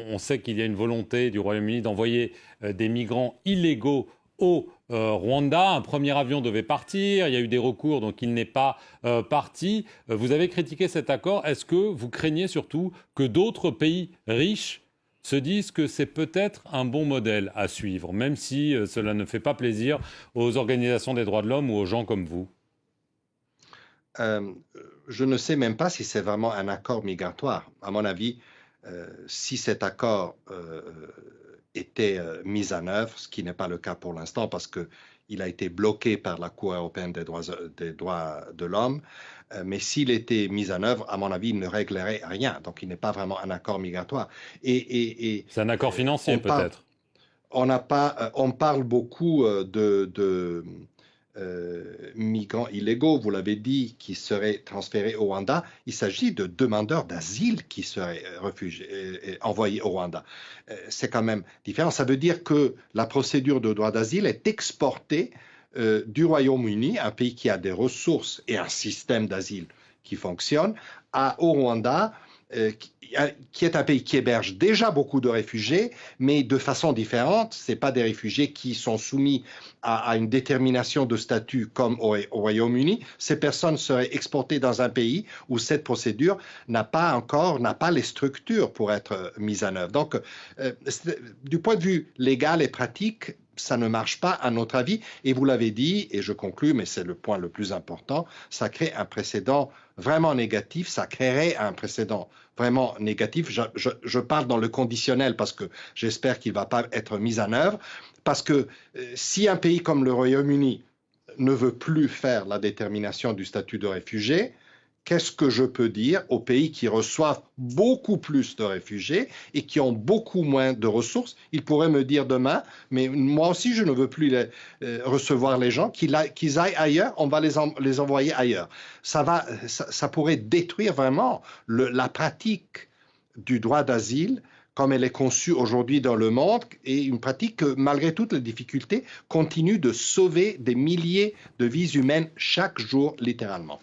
On sait qu'il y a une volonté du Royaume-Uni d'envoyer des migrants illégaux au Rwanda. Un premier avion devait partir, il y a eu des recours, donc il n'est pas parti. Vous avez critiqué cet accord. Est-ce que vous craignez surtout que d'autres pays riches se disent que c'est peut-être un bon modèle à suivre, même si cela ne fait pas plaisir aux organisations des droits de l'homme ou aux gens comme vous? Euh, je ne sais même pas si c'est vraiment un accord migratoire. À mon avis, si cet accord était mis en œuvre, ce qui n'est pas le cas pour l'instant parce qu'il a été bloqué par la Cour européenne des droits de l'homme, mais s'il était mis en œuvre, à mon avis, il ne réglerait rien. Donc, il n'est pas vraiment un accord migratoire. C'est un accord financier On parle, peut-être. on n'a pas, on parle beaucoup migrants illégaux, vous l'avez dit, qui seraient transférés au Rwanda. Il s'agit de demandeurs d'asile qui seraient envoyés au Rwanda. C'est quand même différent. Ça veut dire que la procédure de droit d'asile est exportée du Royaume-Uni, un pays qui a des ressources et un système d'asile qui fonctionne, au Rwanda, qui est un pays qui héberge déjà beaucoup de réfugiés, mais de façon différente. Ce pas des réfugiés qui sont soumis à une détermination de statut comme au Royaume-Uni. Ces personnes seraient exportées dans un pays où cette procédure n'a pas les structures pour être mise en œuvre. Donc, du point de vue légal et pratique, ça ne marche pas à notre avis. Et vous l'avez dit, et je conclus, mais c'est le point le plus important, ça crée un précédent vraiment négatif, ça créerait un précédent vraiment négatif. Je parle dans le conditionnel parce que j'espère qu'il ne va pas être mis en œuvre. Parce que si un pays comme le Royaume-Uni ne veut plus faire la détermination du statut de réfugié, qu'est-ce que je peux dire aux pays qui reçoivent beaucoup plus de réfugiés et qui ont beaucoup moins de ressources? Ils pourraient me dire demain, mais moi aussi je ne veux plus recevoir les gens, qu'ils aillent ailleurs, on va les envoyer ailleurs. Ça pourrait détruire vraiment la pratique du droit d'asile comme elle est conçue aujourd'hui dans le monde, et une pratique que, malgré toutes les difficultés, continue de sauver des milliers de vies humaines chaque jour, littéralement.